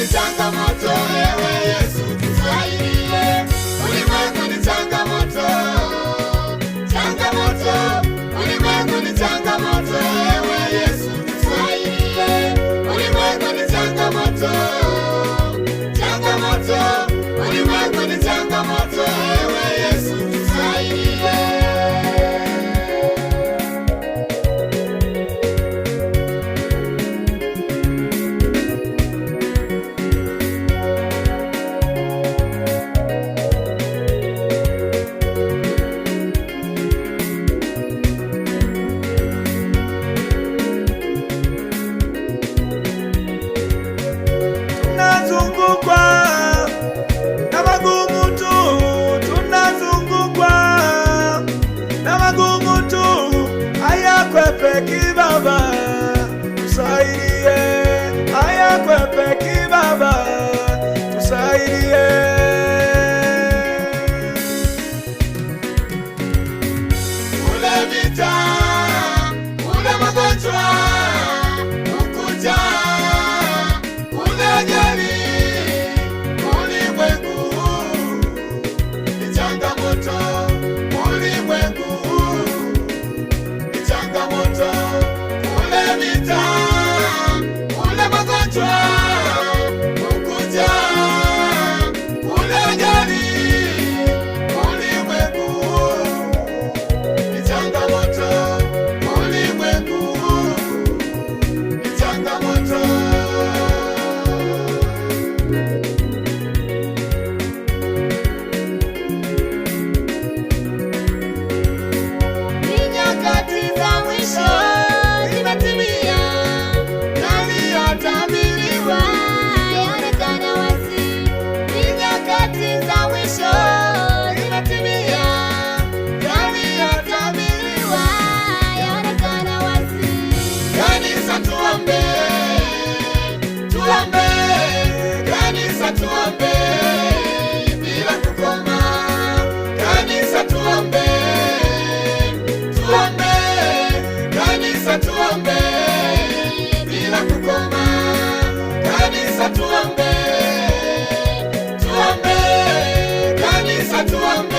ni changamoto, ewe Yesu tusaidie. Ulimwengu ni changamoto, changamoto. Ulimwengu ni changamoto, ewe Yesu tusaidie. Ulimwengu ni changamoto, changamoto. Ulimwengu ni changamoto, ewe Yesu tusaidie. Tunazungukwa na magumu tu, tunazungukwa na magumu tu, hayakwepeki Baba, tusaidie, hayakwepeki Baba, tusaidie. Ule vita, ule magonjwa, ukuja, ule ajali, ulimwengu ni changamoto, ulimwengu ni changamoto. Ule vita, ule magonjwa, ukuja, ule ajali, ulimwengu ni changamoto, ulimwengu ni changamoto. Ni nyakati za mwisho zimetimia, yaliyotabiriwa yaonekana wazi. Ni nyakati za mwisho zimetimia, yaliyotabiriwa yaonekana wazi. Kanisa tuombe, tuombe, kanisa tuombe bila kukoma. Kanisa tuombe, tuombe, kanisa tuombe bila kukoma. Kanisa tuombe, tuombe, kanisa tuombe